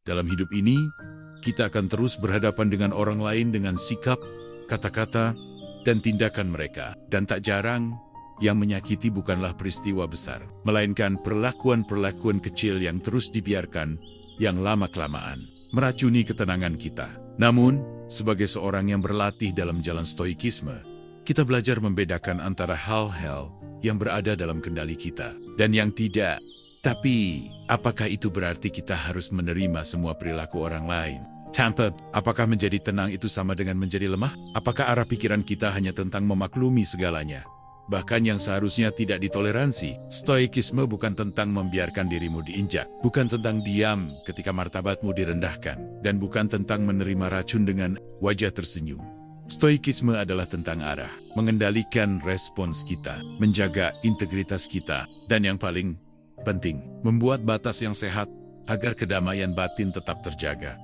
Dalam hidup ini, kita akan terus berhadapan dengan orang lain dengan sikap, kata-kata, dan tindakan mereka. Dan tak jarang, yang menyakiti bukanlah peristiwa besar, melainkan perlakuan-perlakuan kecil yang terus dibiarkan, yang lama-kelamaan meracuni ketenangan kita. Namun, sebagai seorang yang berlatih dalam jalan stoikisme, kita belajar membedakan antara hal-hal yang berada dalam kendali kita dan yang tidak. Tapi, apakah itu berarti kita harus menerima semua perilaku orang lain? Apakah menjadi tenang itu sama dengan menjadi lemah? Apakah arah pikiran kita hanya tentang memaklumi segalanya, bahkan yang seharusnya tidak ditoleransi? Stoikisme bukan tentang membiarkan dirimu diinjak, bukan tentang diam ketika martabatmu direndahkan, dan bukan tentang menerima racun dengan wajah tersenyum. Stoikisme adalah tentang arah, mengendalikan respons kita, menjaga integritas kita, dan yang paling penting, membuat batas yang sehat agar kedamaian batin tetap terjaga.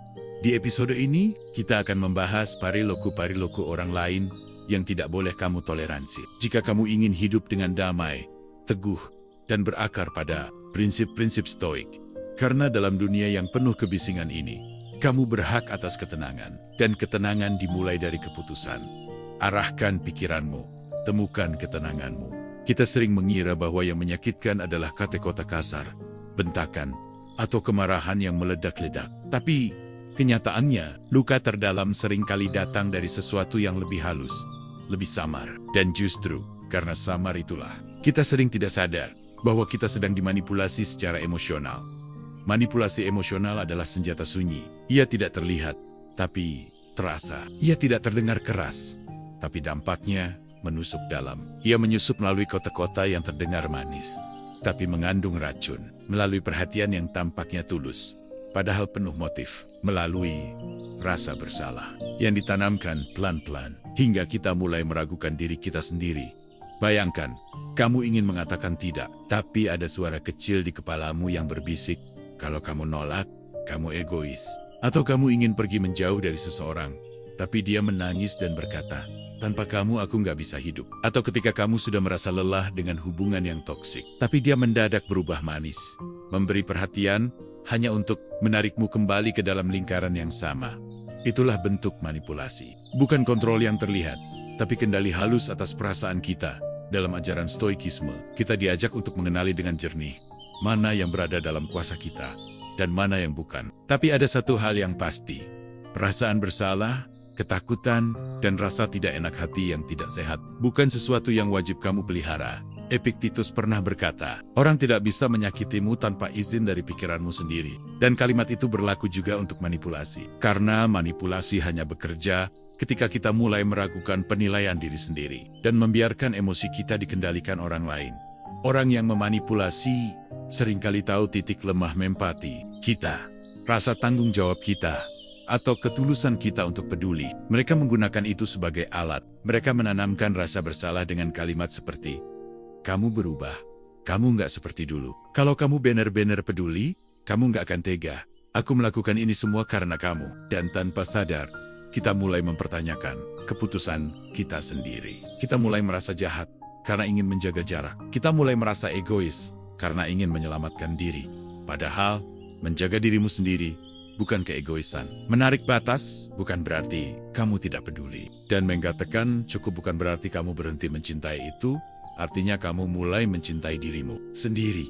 Di episode ini, kita akan membahas perilaku orang lain yang tidak boleh kamu toleransi. Jika kamu ingin hidup dengan damai, teguh, dan berakar pada prinsip-prinsip stoik. Karena dalam dunia yang penuh kebisingan ini, kamu berhak atas ketenangan, dan ketenangan dimulai dari keputusan. Arahkan pikiranmu, temukan ketenanganmu. Kita sering mengira bahwa yang menyakitkan adalah kata-kata kasar, bentakan, atau kemarahan yang meledak-ledak. Tapi, kenyataannya, luka terdalam seringkali datang dari sesuatu yang lebih halus, lebih samar. Dan justru, karena samar itulah, kita sering tidak sadar bahwa kita sedang dimanipulasi secara emosional. Manipulasi emosional adalah senjata sunyi. Ia tidak terlihat, tapi terasa. Ia tidak terdengar keras, tapi dampaknya menusuk dalam. Ia menyusup melalui kota-kota yang terdengar manis, tapi mengandung racun. Melalui perhatian yang tampaknya tulus, padahal penuh motif. Melalui rasa bersalah yang ditanamkan pelan-pelan, hingga kita mulai meragukan diri kita sendiri. Bayangkan, kamu ingin mengatakan tidak, tapi ada suara kecil di kepalamu yang berbisik, kalau kamu nolak, kamu egois. Atau kamu ingin pergi menjauh dari seseorang, tapi dia menangis dan berkata, tanpa kamu aku nggak bisa hidup. Atau ketika kamu sudah merasa lelah dengan hubungan yang toksik, tapi dia mendadak berubah manis, memberi perhatian hanya untuk menarikmu kembali ke dalam lingkaran yang sama. Itulah bentuk manipulasi. Bukan kontrol yang terlihat, tapi kendali halus atas perasaan kita. Dalam ajaran stoikisme, kita diajak untuk mengenali dengan jernih mana yang berada dalam kuasa kita dan mana yang bukan. Tapi ada satu hal yang pasti, perasaan bersalah, ketakutan, dan rasa tidak enak hati yang tidak sehat bukan sesuatu yang wajib kamu pelihara. Epictetus pernah berkata, orang tidak bisa menyakitimu tanpa izin dari pikiranmu sendiri. Dan kalimat itu berlaku juga untuk manipulasi. Karena manipulasi hanya bekerja ketika kita mulai meragukan penilaian diri sendiri dan membiarkan emosi kita dikendalikan orang lain. Orang yang memanipulasi seringkali tahu titik lemah empati kita, rasa tanggung jawab kita, atau ketulusan kita untuk peduli. Mereka menggunakan itu sebagai alat. Mereka menanamkan rasa bersalah dengan kalimat seperti, kamu berubah, kamu nggak seperti dulu. Kalau kamu benar-benar peduli, kamu nggak akan tega. Aku melakukan ini semua karena kamu. Dan tanpa sadar, kita mulai mempertanyakan keputusan kita sendiri. Kita mulai merasa jahat karena ingin menjaga jarak. Kita mulai merasa egois karena ingin menyelamatkan diri. Padahal, menjaga dirimu sendiri bukan keegoisan. Menarik batas bukan berarti kamu tidak peduli. Dan mengatakan cukup bukan berarti kamu berhenti mencintai itu, artinya kamu mulai mencintai dirimu sendiri.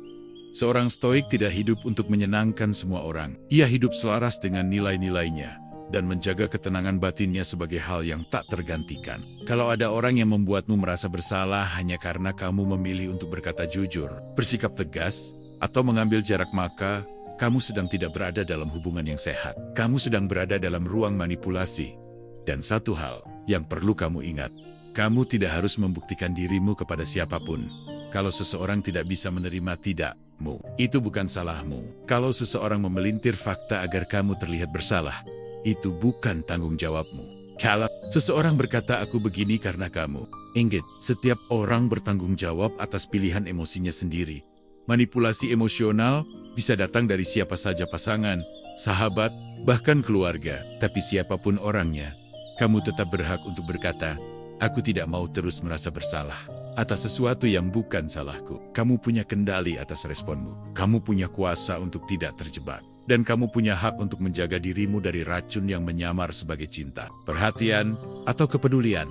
Seorang stoik tidak hidup untuk menyenangkan semua orang. Ia hidup selaras dengan nilai-nilainya dan menjaga ketenangan batinnya sebagai hal yang tak tergantikan. Kalau ada orang yang membuatmu merasa bersalah hanya karena kamu memilih untuk berkata jujur, bersikap tegas, atau mengambil jarak, maka kamu sedang tidak berada dalam hubungan yang sehat. Kamu sedang berada dalam ruang manipulasi. Dan satu hal yang perlu kamu ingat, kamu tidak harus membuktikan dirimu kepada siapapun. Kalau seseorang tidak bisa menerima tidakmu, itu bukan salahmu. Kalau seseorang memelintir fakta agar kamu terlihat bersalah, itu bukan tanggung jawabmu. Kalau seseorang berkata aku begini karena kamu, ingat, setiap orang bertanggung jawab atas pilihan emosinya sendiri. Manipulasi emosional bisa datang dari siapa saja, pasangan, sahabat, bahkan keluarga. Tapi siapapun orangnya, kamu tetap berhak untuk berkata, aku tidak mau terus merasa bersalah atas sesuatu yang bukan salahku. Kamu punya kendali atas responmu. Kamu punya kuasa untuk tidak terjebak. Dan kamu punya hak untuk menjaga dirimu dari racun yang menyamar sebagai cinta, perhatian, atau kepedulian.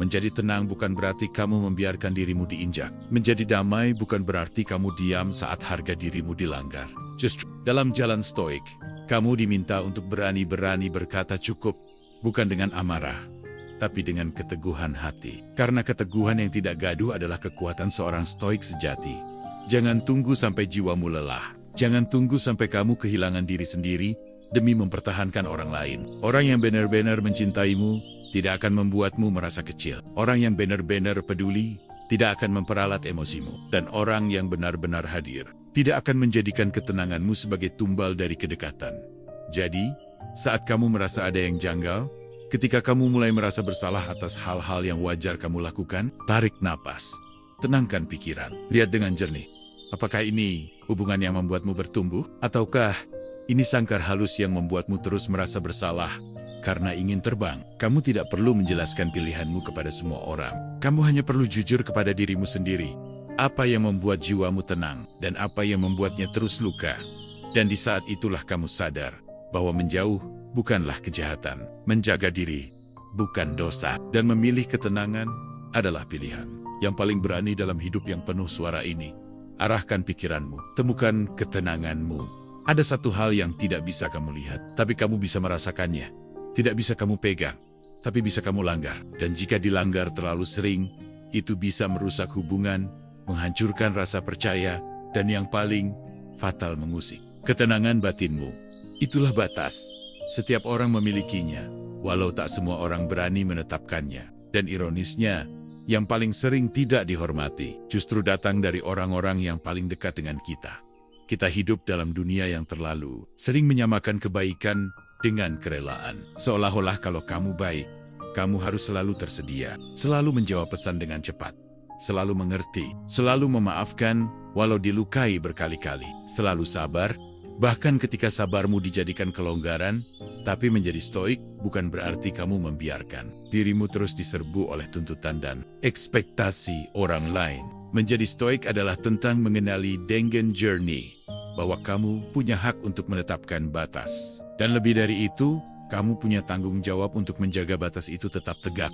Menjadi tenang bukan berarti kamu membiarkan dirimu diinjak. Menjadi damai bukan berarti kamu diam saat harga dirimu dilanggar. Justru dalam jalan stoik, kamu diminta untuk berani-berani berkata cukup, bukan dengan amarah, tapi dengan keteguhan hati. Karena keteguhan yang tidak gaduh adalah kekuatan seorang stoik sejati. Jangan tunggu sampai jiwamu lelah. Jangan tunggu sampai kamu kehilangan diri sendiri demi mempertahankan orang lain. Orang yang benar-benar mencintaimu tidak akan membuatmu merasa kecil. Orang yang benar-benar peduli tidak akan memperalat emosimu. Dan orang yang benar-benar hadir tidak akan menjadikan ketenanganmu sebagai tumbal dari kedekatan. Jadi, saat kamu merasa ada yang janggal, ketika kamu mulai merasa bersalah atas hal-hal yang wajar kamu lakukan, tarik napas, tenangkan pikiran, lihat dengan jernih. Apakah ini hubungan yang membuatmu bertumbuh? Ataukah ini sangkar halus yang membuatmu terus merasa bersalah karena ingin terbang? Kamu tidak perlu menjelaskan pilihanmu kepada semua orang. Kamu hanya perlu jujur kepada dirimu sendiri. Apa yang membuat jiwamu tenang dan apa yang membuatnya terus luka. Dan di saat itulah kamu sadar bahwa menjauh bukanlah kejahatan. Menjaga diri bukan dosa. Dan memilih ketenangan adalah pilihan. Yang paling berani dalam hidup yang penuh suara ini. Arahkan pikiranmu, temukan ketenanganmu. Ada satu hal yang tidak bisa kamu lihat, tapi kamu bisa merasakannya. Tidak bisa kamu pegang, tapi bisa kamu langgar. Dan jika dilanggar terlalu sering, itu bisa merusak hubungan, menghancurkan rasa percaya, dan yang paling fatal mengusik ketenangan batinmu. Itulah batas. Setiap orang memilikinya, walau tak semua orang berani menetapkannya. Dan ironisnya, yang paling sering tidak dihormati, justru datang dari orang-orang yang paling dekat dengan kita. Kita hidup dalam dunia yang terlalu sering menyamakan kebaikan dengan kerelaan. Seolah-olah kalau kamu baik, kamu harus selalu tersedia, selalu menjawab pesan dengan cepat, selalu mengerti, selalu memaafkan, walau dilukai berkali-kali, selalu sabar, bahkan ketika sabarmu dijadikan kelonggaran. Tapi menjadi stoik bukan berarti kamu membiarkan dirimu terus diserbu oleh tuntutan dan ekspektasi orang lain. Menjadi stoik adalah tentang mengenali Dengen Journey, bahwa kamu punya hak untuk menetapkan batas. Dan lebih dari itu, kamu punya tanggung jawab untuk menjaga batas itu tetap tegak.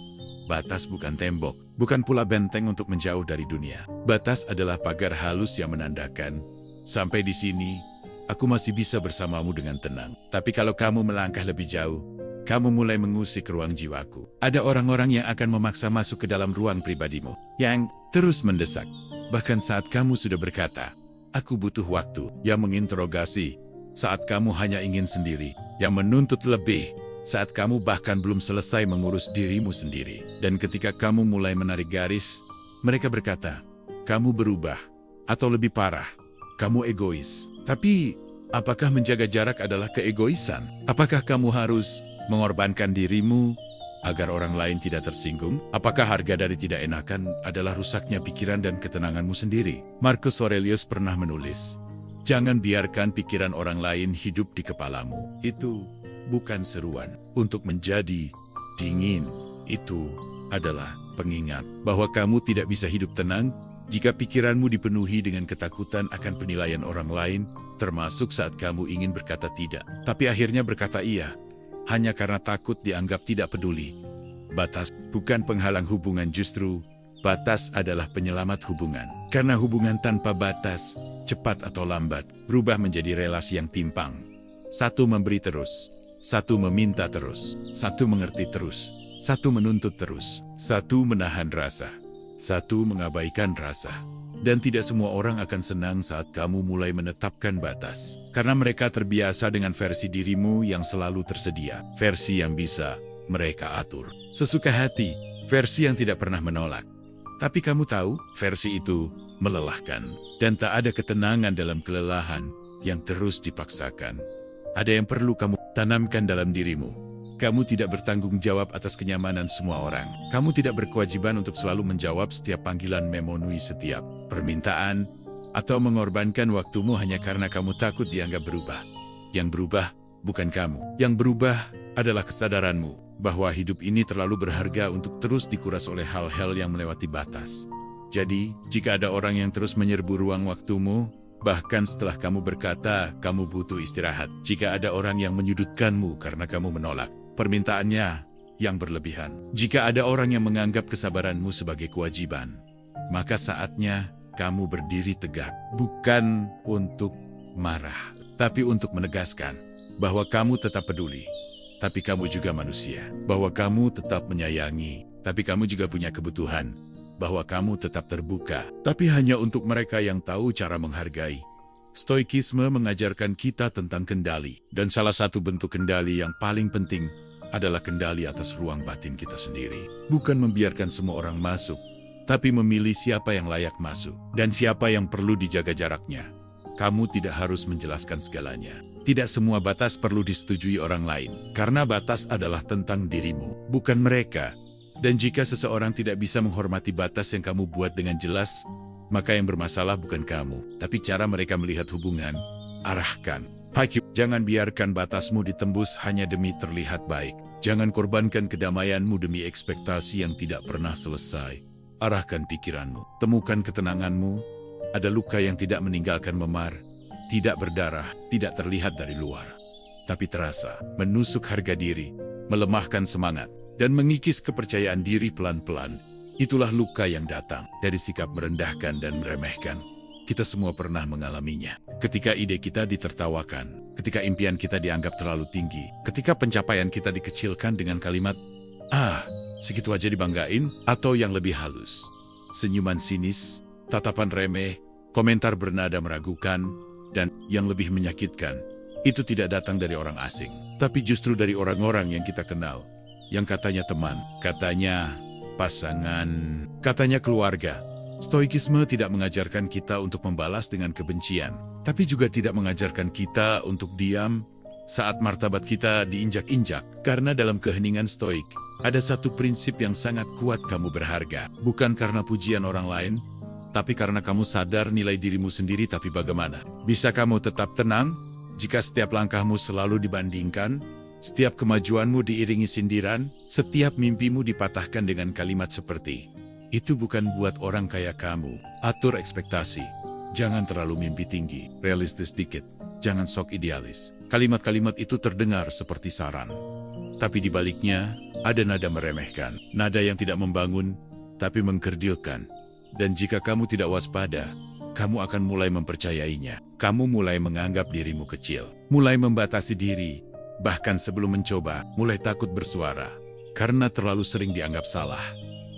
Batas bukan tembok, bukan pula benteng untuk menjauh dari dunia. Batas adalah pagar halus yang menandakan, sampai di sini, aku masih bisa bersamamu dengan tenang. Tapi kalau kamu melangkah lebih jauh, kamu mulai mengusik ruang jiwaku. Ada orang-orang yang akan memaksa masuk ke dalam ruang pribadimu, yang terus mendesak. Bahkan saat kamu sudah berkata, aku butuh waktu, yang menginterogasi. Saat kamu hanya ingin sendiri, yang menuntut lebih. Saat kamu bahkan belum selesai mengurus dirimu sendiri. Dan ketika kamu mulai menarik garis, mereka berkata, kamu berubah. Atau lebih parah, kamu egois. Tapi, apakah menjaga jarak adalah keegoisan? Apakah kamu harus mengorbankan dirimu agar orang lain tidak tersinggung? Apakah harga dari tidak enakan adalah rusaknya pikiran dan ketenanganmu sendiri? Marcus Aurelius pernah menulis, jangan biarkan pikiran orang lain hidup di kepalamu. Itu bukan seruan untuk menjadi dingin. Itu adalah pengingat bahwa kamu tidak bisa hidup tenang jika pikiranmu dipenuhi dengan ketakutan akan penilaian orang lain, termasuk saat kamu ingin berkata tidak, tapi akhirnya berkata iya, hanya karena takut dianggap tidak peduli. Batas bukan penghalang hubungan, justru batas adalah penyelamat hubungan. Karena hubungan tanpa batas, cepat atau lambat, berubah menjadi relasi yang timpang. Satu memberi terus, satu meminta terus, satu mengerti terus, satu menuntut terus, satu menahan rasa. Satu mengabaikan rasa. Dan tidak semua orang akan senang saat kamu mulai menetapkan batas. Karena mereka terbiasa dengan versi dirimu yang selalu tersedia. Versi yang bisa mereka atur sesuka hati. Versi yang tidak pernah menolak. Tapi kamu tahu, versi itu melelahkan. Dan tak ada ketenangan dalam kelelahan yang terus dipaksakan. Ada yang perlu kamu tanamkan dalam dirimu. Kamu tidak bertanggung jawab atas kenyamanan semua orang. Kamu tidak berkewajiban untuk selalu menjawab setiap panggilan, memenuhi setiap permintaan, atau mengorbankan waktumu hanya karena kamu takut dianggap berubah. Yang berubah bukan kamu. Yang berubah adalah kesadaranmu bahwa hidup ini terlalu berharga untuk terus dikuras oleh hal-hal yang melewati batas. Jadi, jika ada orang yang terus menyerbu ruang waktumu, Bahkan setelah kamu berkata, kamu butuh istirahat. Jika ada orang yang menyudutkanmu karena kamu menolak permintaannya yang berlebihan. Jika ada orang yang menganggap kesabaranmu sebagai kewajiban, maka saatnya kamu berdiri tegak. Bukan untuk marah, tapi untuk menegaskan bahwa kamu tetap peduli. Tapi kamu juga manusia. Bahwa kamu tetap menyayangi. Tapi kamu juga punya kebutuhan. Bahwa kamu tetap terbuka, tapi hanya untuk mereka yang tahu cara menghargai. Stoikisme mengajarkan kita tentang kendali, dan salah satu bentuk kendali yang paling penting adalah kendali atas ruang batin kita sendiri. Bukan membiarkan semua orang masuk, tapi memilih siapa yang layak masuk, dan siapa yang perlu dijaga jaraknya. Kamu tidak harus menjelaskan segalanya. Tidak semua batas perlu disetujui orang lain, karena batas adalah tentang dirimu, bukan mereka. Dan jika seseorang tidak bisa menghormati batas yang kamu buat dengan jelas, maka yang bermasalah bukan kamu, tapi cara mereka melihat hubungan. Arahkan. Jangan biarkan batasmu ditembus hanya demi terlihat baik. Jangan korbankan kedamaianmu demi ekspektasi yang tidak pernah selesai. Arahkan pikiranmu. Temukan ketenanganmu. Ada luka yang tidak meninggalkan memar, tidak berdarah, tidak terlihat dari luar, tapi terasa, menusuk harga diri, melemahkan semangat, dan mengikis kepercayaan diri pelan-pelan. Itulah luka yang datang dari sikap merendahkan dan meremehkan. Kita semua pernah mengalaminya. Ketika ide kita ditertawakan, ketika impian kita dianggap terlalu tinggi, ketika pencapaian kita dikecilkan dengan kalimat, segitu aja dibanggain, atau yang lebih halus. Senyuman sinis, tatapan remeh, komentar bernada meragukan, dan yang lebih menyakitkan, itu tidak datang dari orang asing, tapi justru dari orang-orang yang kita kenal. Yang katanya teman, katanya pasangan, katanya keluarga. Stoikisme tidak mengajarkan kita untuk membalas dengan kebencian, tapi juga tidak mengajarkan kita untuk diam saat martabat kita diinjak-injak. Karena dalam keheningan stoik, ada satu prinsip yang sangat kuat: kamu berharga, bukan karena pujian orang lain, tapi karena kamu sadar nilai dirimu sendiri. Tapi bagaimana bisa kamu tetap tenang jika setiap langkahmu selalu dibandingkan? Setiap kemajuanmu diiringi sindiran, setiap mimpimu dipatahkan dengan kalimat seperti, "Itu bukan buat orang kayak kamu." Atur ekspektasi. Jangan terlalu mimpi tinggi, realistis dikit. Jangan sok idealis. Kalimat-kalimat itu terdengar seperti saran, tapi di baliknya ada nada meremehkan, nada yang tidak membangun, tapi mengkerdilkan. Dan jika kamu tidak waspada, kamu akan mulai mempercayainya. Kamu mulai menganggap dirimu kecil, mulai membatasi diri. Bahkan sebelum mencoba, mulai takut bersuara, karena terlalu sering dianggap salah.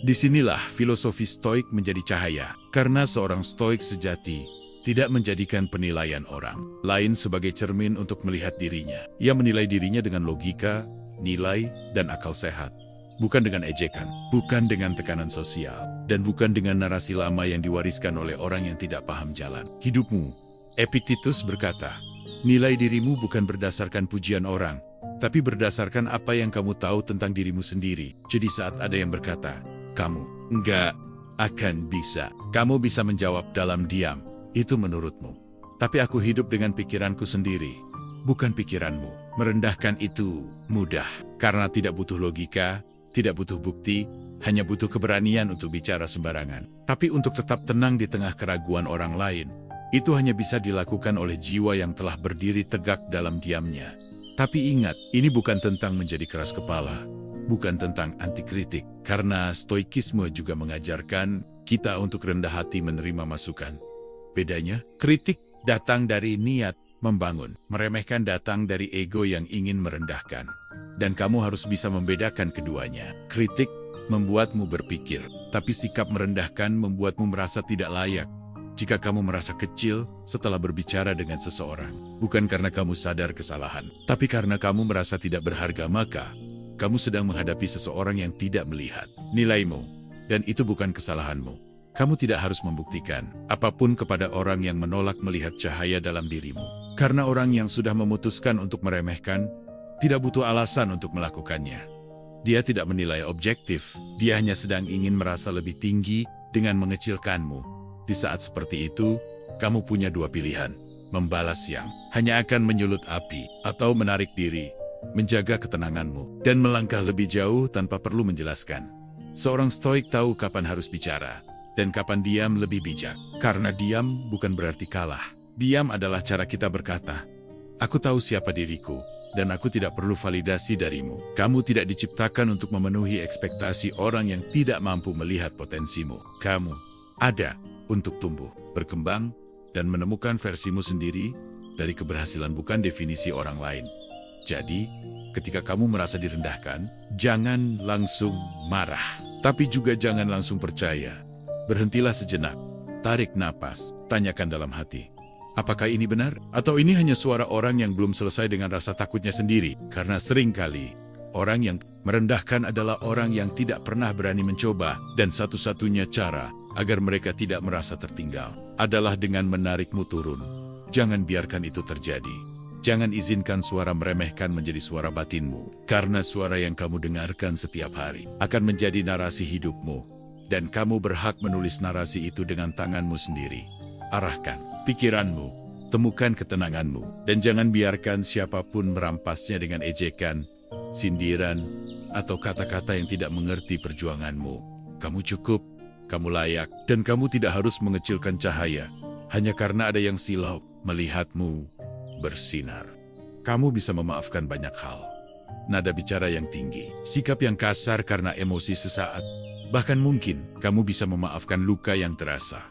Disinilah filosofi stoik menjadi cahaya, karena seorang stoik sejati tidak menjadikan penilaian orang lain sebagai cermin untuk melihat dirinya. Ia menilai dirinya dengan logika, nilai, dan akal sehat. Bukan dengan ejekan, bukan dengan tekanan sosial, dan bukan dengan narasi lama yang diwariskan oleh orang yang tidak paham jalan hidupmu. Epictetus berkata, nilai dirimu bukan berdasarkan pujian orang, tapi berdasarkan apa yang kamu tahu tentang dirimu sendiri. Jadi saat ada yang berkata, kamu enggak akan bisa, kamu bisa menjawab dalam diam, itu menurutmu. Tapi aku hidup dengan pikiranku sendiri, bukan pikiranmu. Merendahkan itu mudah, karena tidak butuh logika, tidak butuh bukti, hanya butuh keberanian untuk bicara sembarangan. Tapi untuk tetap tenang di tengah keraguan orang lain, itu hanya bisa dilakukan oleh jiwa yang telah berdiri tegak dalam diamnya. Tapi ingat, ini bukan tentang menjadi keras kepala, bukan tentang anti kritik, karena stoikisme juga mengajarkan kita untuk rendah hati menerima masukan. Bedanya, kritik datang dari niat membangun, meremehkan datang dari ego yang ingin merendahkan. Dan kamu harus bisa membedakan keduanya. Kritik membuatmu berpikir, tapi sikap merendahkan membuatmu merasa tidak layak. Jika kamu merasa kecil setelah berbicara dengan seseorang, bukan karena kamu sadar kesalahan, tapi karena kamu merasa tidak berharga, maka kamu sedang menghadapi seseorang yang tidak melihat nilaimu, dan itu bukan kesalahanmu. Kamu tidak harus membuktikan apapun kepada orang yang menolak melihat cahaya dalam dirimu. Karena orang yang sudah memutuskan untuk meremehkan, tidak butuh alasan untuk melakukannya. Dia tidak menilai objektif, dia hanya sedang ingin merasa lebih tinggi dengan mengecilkanmu. Di saat seperti itu, kamu punya dua pilihan, membalas yang hanya akan menyulut api, atau menarik diri, menjaga ketenanganmu, dan melangkah lebih jauh tanpa perlu menjelaskan. Seorang stoik tahu kapan harus bicara, dan kapan diam lebih bijak. Karena diam bukan berarti kalah, Diam adalah cara kita berkata, "Aku tahu siapa diriku, dan aku tidak perlu validasi darimu." Kamu tidak diciptakan untuk memenuhi ekspektasi orang yang tidak mampu melihat potensimu. Kamu ada untuk tumbuh, berkembang, dan menemukan versimu sendiri dari keberhasilan, bukan definisi orang lain. Jadi, ketika kamu merasa direndahkan, jangan langsung marah. Tapi juga jangan langsung percaya. Berhentilah sejenak, tarik napas, tanyakan dalam hati. Apakah ini benar? Atau ini hanya suara orang yang belum selesai dengan rasa takutnya sendiri? Karena seringkali, orang yang merendahkan adalah orang yang tidak pernah berani mencoba. Dan satu-satunya cara agar mereka tidak merasa tertinggal adalah dengan menarikmu turun. Jangan biarkan itu terjadi. Jangan izinkan suara meremehkan menjadi suara batinmu. Karena suara yang kamu dengarkan setiap hari akan menjadi narasi hidupmu. Dan kamu berhak menulis narasi itu dengan tanganmu sendiri. Arahkan pikiranmu, temukan ketenanganmu, dan jangan biarkan siapapun merampasnya dengan ejekan, sindiran, atau kata-kata yang tidak mengerti perjuanganmu. Kamu cukup, kamu layak, dan kamu tidak harus mengecilkan cahaya hanya karena ada yang silau melihatmu bersinar. Kamu bisa memaafkan banyak hal. Nada bicara yang tinggi, sikap yang kasar karena emosi sesaat, bahkan mungkin kamu bisa memaafkan luka yang terasa.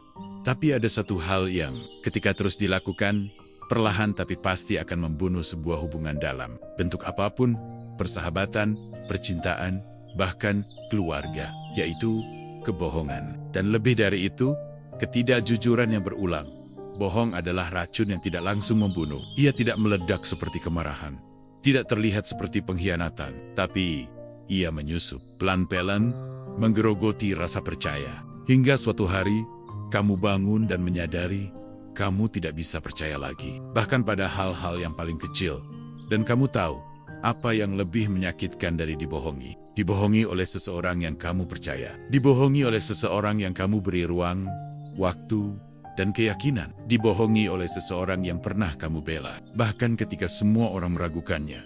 Tapi ada satu hal yang, ketika terus dilakukan, perlahan tapi pasti akan membunuh sebuah hubungan dalam bentuk apapun, persahabatan, percintaan, bahkan keluarga, yaitu kebohongan. Dan lebih dari itu, ketidakjujuran yang berulang. Bohong adalah racun yang tidak langsung membunuh. Ia tidak meledak seperti kemarahan, tidak terlihat seperti pengkhianatan, tapi ia menyusup pelan-pelan, menggerogoti rasa percaya. Hingga suatu hari, kamu bangun dan menyadari, kamu tidak bisa percaya lagi. Bahkan pada hal-hal yang paling kecil. Dan kamu tahu, apa yang lebih menyakitkan dari dibohongi? Dibohongi oleh seseorang yang kamu percaya. Dibohongi oleh seseorang yang kamu beri ruang, waktu, dan keyakinan. Dibohongi oleh seseorang yang pernah kamu bela, bahkan ketika semua orang meragukannya.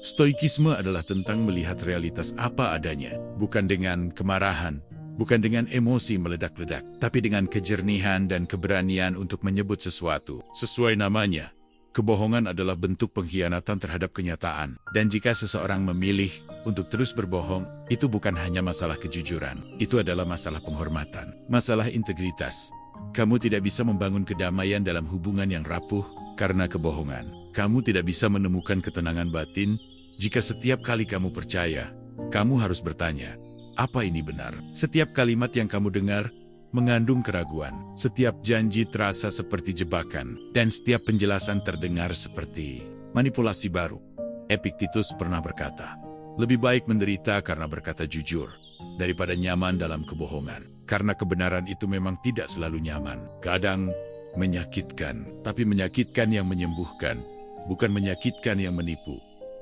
Stoikisme adalah tentang melihat realitas apa adanya, bukan dengan kemarahan, bukan dengan emosi meledak-ledak, tapi dengan kejernihan dan keberanian untuk menyebut sesuatu sesuai namanya. Kebohongan adalah bentuk pengkhianatan terhadap kenyataan. Dan jika seseorang memilih untuk terus berbohong, itu bukan hanya masalah kejujuran. Itu adalah masalah penghormatan, masalah integritas. Kamu tidak bisa membangun kedamaian dalam hubungan yang rapuh karena kebohongan. Kamu tidak bisa menemukan ketenangan batin jika setiap kali kamu percaya, kamu harus bertanya, apa ini benar? Setiap kalimat yang kamu dengar mengandung keraguan. Setiap janji terasa seperti jebakan, dan setiap penjelasan terdengar seperti manipulasi baru. Epictetus pernah berkata, lebih baik menderita karena berkata jujur, daripada nyaman dalam kebohongan. Karena kebenaran itu memang tidak selalu nyaman. Kadang menyakitkan, tapi menyakitkan yang menyembuhkan, bukan menyakitkan yang menipu.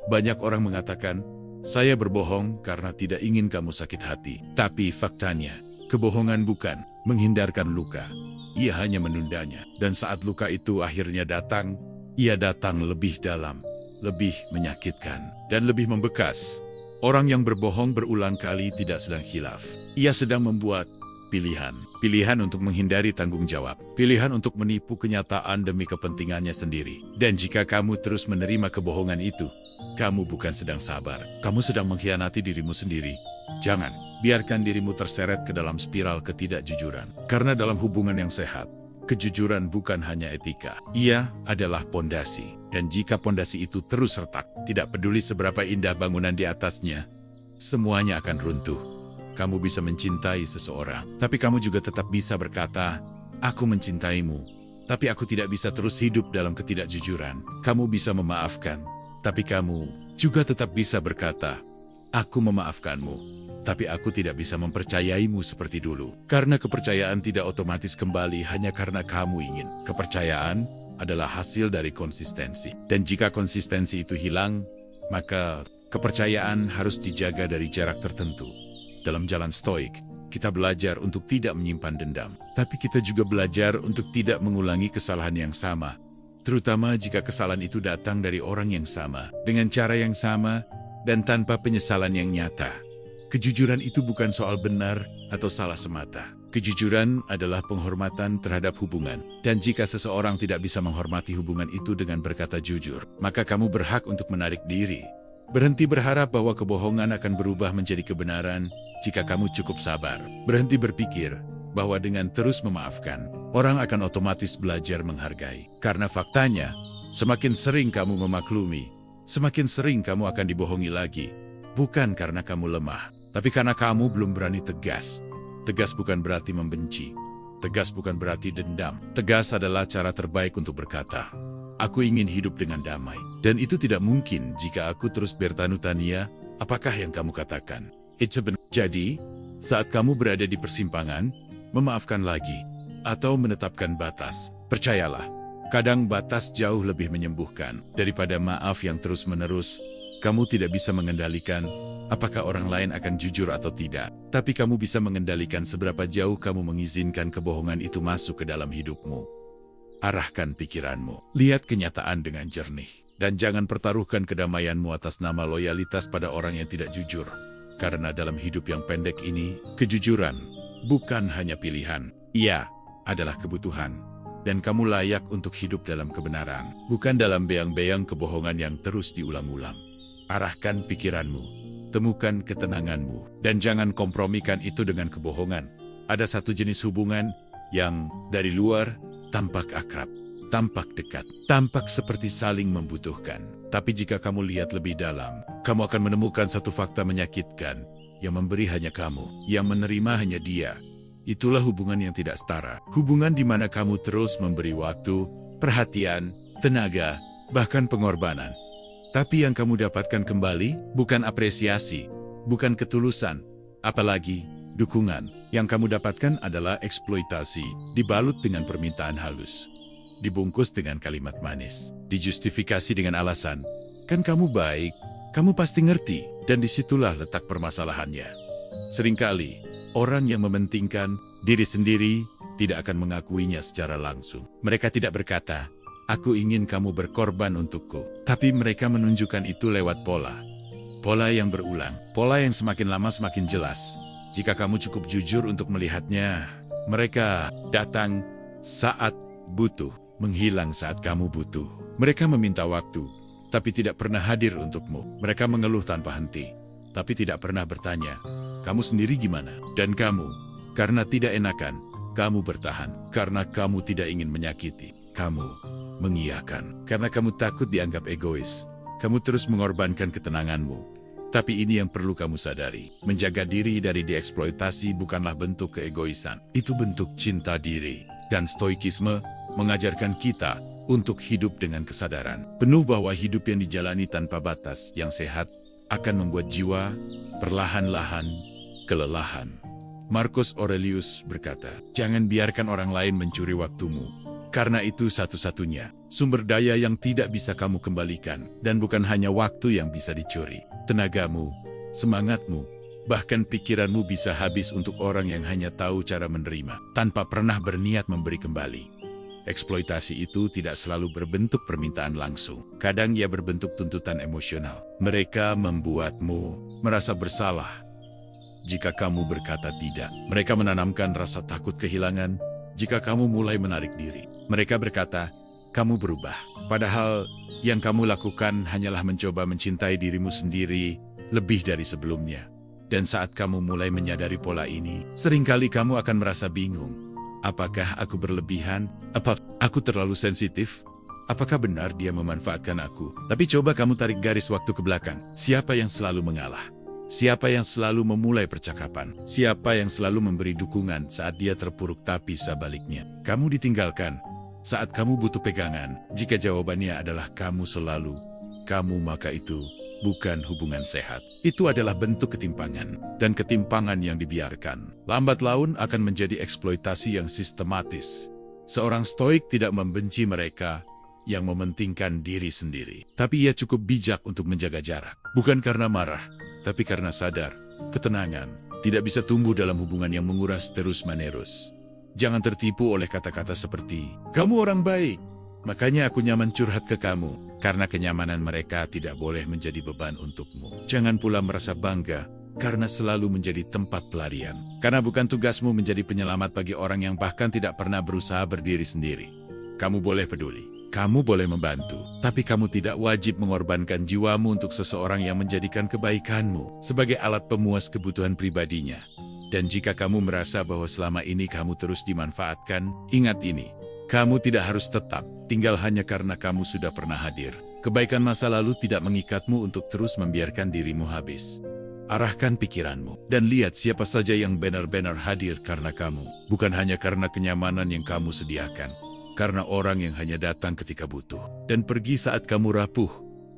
Banyak orang mengatakan, saya berbohong karena tidak ingin kamu sakit hati. Tapi faktanya, kebohongan bukan menghindarkan luka. Ia hanya menundanya. Dan saat luka itu akhirnya datang, ia datang lebih dalam, lebih menyakitkan, dan lebih membekas. Orang yang berbohong berulang kali tidak sedang khilaf. Ia sedang membuat pilihan. Pilihan untuk menghindari tanggung jawab. Pilihan untuk menipu kenyataan demi kepentingannya sendiri. Dan jika kamu terus menerima kebohongan itu, kamu bukan sedang sabar. Kamu sedang mengkhianati dirimu sendiri. Jangan biarkan dirimu terseret ke dalam spiral ketidakjujuran. Karena dalam hubungan yang sehat, kejujuran bukan hanya etika. Ia adalah pondasi. Dan jika pondasi itu terus retak, tidak peduli seberapa indah bangunan di atasnya, semuanya akan runtuh. Kamu bisa mencintai seseorang, tapi kamu juga tetap bisa berkata, aku mencintaimu, tapi aku tidak bisa terus hidup dalam ketidakjujuran. Kamu bisa memaafkan, tapi kamu juga tetap bisa berkata, aku memaafkanmu, tapi aku tidak bisa mempercayaimu seperti dulu. Karena kepercayaan tidak otomatis kembali hanya karena kamu ingin. Kepercayaan adalah hasil dari konsistensi. Dan jika konsistensi itu hilang, maka kepercayaan harus dijaga dari jarak tertentu. Dalam jalan stoik, kita belajar untuk tidak menyimpan dendam. Tapi kita juga belajar untuk tidak mengulangi kesalahan yang sama. Terutama jika kesalahan itu datang dari orang yang sama, dengan cara yang sama, dan tanpa penyesalan yang nyata. Kejujuran itu bukan soal benar atau salah semata. Kejujuran adalah penghormatan terhadap hubungan. Dan jika seseorang tidak bisa menghormati hubungan itu dengan berkata jujur, maka kamu berhak untuk menarik diri. Berhenti berharap bahwa kebohongan akan berubah menjadi kebenaran jika kamu cukup sabar. Berhenti berpikir bahwa dengan terus memaafkan, orang akan otomatis belajar menghargai. Karena faktanya, semakin sering kamu memaklumi, semakin sering kamu akan dibohongi lagi. Bukan karena kamu lemah, tapi karena kamu belum berani tegas. Tegas bukan berarti membenci. Tegas bukan berarti dendam. Tegas adalah cara terbaik untuk berkata, aku ingin hidup dengan damai. Dan itu tidak mungkin jika aku terus bertanu-tania, apakah yang kamu katakan? Itu benar. Jadi, saat kamu berada di persimpangan, memaafkan lagi, atau menetapkan batas, percayalah, kadang batas jauh lebih menyembuhkan daripada maaf yang terus-menerus. Kamu tidak bisa mengendalikan apakah orang lain akan jujur atau tidak, tapi kamu bisa mengendalikan seberapa jauh kamu mengizinkan kebohongan itu masuk ke dalam hidupmu. Arahkan pikiranmu, lihat kenyataan dengan jernih, dan jangan pertaruhkan kedamaianmu atas nama loyalitas pada orang yang tidak jujur. Karena dalam hidup yang pendek ini, kejujuran bukan hanya pilihan, ia adalah kebutuhan. Dan kamu layak untuk hidup dalam kebenaran, bukan dalam beang-beang kebohongan yang terus diulang-ulang. Arahkan pikiranmu, temukan ketenanganmu, dan jangan kompromikan itu dengan kebohongan. Ada satu jenis hubungan yang dari luar tampak akrab, tampak dekat, tampak seperti saling membutuhkan. Tapi jika kamu lihat lebih dalam, kamu akan menemukan satu fakta menyakitkan. Yang memberi hanya kamu, yang menerima hanya dia. Itulah hubungan yang tidak setara. Hubungan di mana kamu terus memberi waktu, perhatian, tenaga, bahkan pengorbanan. Tapi yang kamu dapatkan kembali bukan apresiasi, bukan ketulusan, apalagi dukungan. Yang kamu dapatkan adalah eksploitasi, dibalut dengan permintaan halus, dibungkus dengan kalimat manis, dijustifikasi dengan alasan, kan kamu baik, kamu pasti ngerti, dan disitulah letak permasalahannya. Seringkali, orang yang mementingkan diri sendiri tidak akan mengakuinya secara langsung. Mereka tidak berkata, aku ingin kamu berkorban untukku. Tapi mereka menunjukkan itu lewat pola. Pola yang berulang. Pola yang semakin lama semakin jelas. Jika kamu cukup jujur untuk melihatnya, mereka datang saat butuh, menghilang saat kamu butuh. Mereka meminta waktu, tapi tidak pernah hadir untukmu. Mereka mengeluh tanpa henti, tapi tidak pernah bertanya, kamu sendiri gimana? Dan kamu, karena tidak enakan, kamu bertahan. Karena kamu tidak ingin menyakiti, kamu mengiyakan. Karena kamu takut dianggap egois, kamu terus mengorbankan ketenanganmu. Tapi ini yang perlu kamu sadari. Menjaga diri dari dieksploitasi bukanlah bentuk keegoisan. Itu bentuk cinta diri. Dan stoikisme mengajarkan kita untuk hidup dengan kesadaran penuh bahwa hidup yang dijalani tanpa batas yang sehat akan membuat jiwa perlahan-lahan kelelahan. Marcus Aurelius berkata, jangan biarkan orang lain mencuri waktumu. Karena itu satu-satunya sumber daya yang tidak bisa kamu kembalikan. Dan bukan hanya waktu yang bisa dicuri. Tenagamu, semangatmu, bahkan pikiranmu bisa habis untuk orang yang hanya tahu cara menerima, tanpa pernah berniat memberi kembali. Eksploitasi itu tidak selalu berbentuk permintaan langsung. Kadang ia berbentuk tuntutan emosional. Mereka membuatmu merasa bersalah jika kamu berkata tidak. Mereka menanamkan rasa takut kehilangan jika kamu mulai menarik diri. Mereka berkata, kamu berubah. Padahal yang kamu lakukan hanyalah mencoba mencintai dirimu sendiri lebih dari sebelumnya. Dan saat kamu mulai menyadari pola ini, seringkali kamu akan merasa bingung. Apakah aku berlebihan? Apa aku terlalu sensitif? Apakah benar dia memanfaatkan aku? Tapi coba kamu tarik garis waktu ke belakang. Siapa yang selalu mengalah? Siapa yang selalu memulai percakapan? Siapa yang selalu memberi dukungan saat dia terpuruk tapi sebaliknya? Kamu ditinggalkan saat kamu butuh pegangan. Jika jawabannya adalah kamu selalu, kamu, maka itu bukan hubungan sehat. Itu adalah bentuk ketimpangan. Dan ketimpangan yang dibiarkan lambat laun akan menjadi eksploitasi yang sistematis. Seorang stoik tidak membenci mereka yang mementingkan diri sendiri. Tapi ia cukup bijak untuk menjaga jarak. Bukan karena marah, tapi karena sadar, ketenangan tidak bisa tumbuh dalam hubungan yang menguras terus-menerus. Jangan tertipu oleh kata-kata seperti, kamu orang baik, makanya aku nyaman curhat ke kamu. Karena kenyamanan mereka tidak boleh menjadi beban untukmu. Jangan pula merasa bangga karena selalu menjadi tempat pelarian. Karena bukan tugasmu menjadi penyelamat bagi orang yang bahkan tidak pernah berusaha berdiri sendiri. Kamu boleh peduli, kamu boleh membantu, tapi kamu tidak wajib mengorbankan jiwamu untuk seseorang yang menjadikan kebaikanmu sebagai alat pemuas kebutuhan pribadinya. Dan jika kamu merasa bahwa selama ini kamu terus dimanfaatkan, ingat ini, kamu tidak harus tetap tinggal hanya karena kamu sudah pernah hadir. Kebaikan masa lalu tidak mengikatmu untuk terus membiarkan dirimu habis. Arahkan pikiranmu dan lihat siapa saja yang benar-benar hadir karena kamu, bukan hanya karena kenyamanan yang kamu sediakan. Karena orang yang hanya datang ketika butuh dan pergi saat kamu rapuh.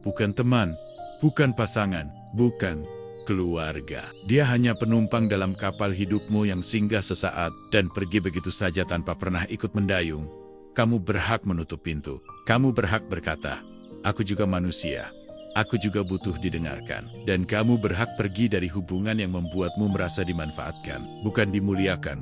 Bukan teman, bukan pasangan, bukan keluarga. Dia hanya penumpang dalam kapal hidupmu yang singgah sesaat dan pergi begitu saja tanpa pernah ikut mendayung. Kamu berhak menutup pintu. Kamu berhak berkata, "Aku juga manusia. Aku juga butuh didengarkan." Dan kamu berhak pergi dari hubungan yang membuatmu merasa dimanfaatkan, bukan dimuliakan.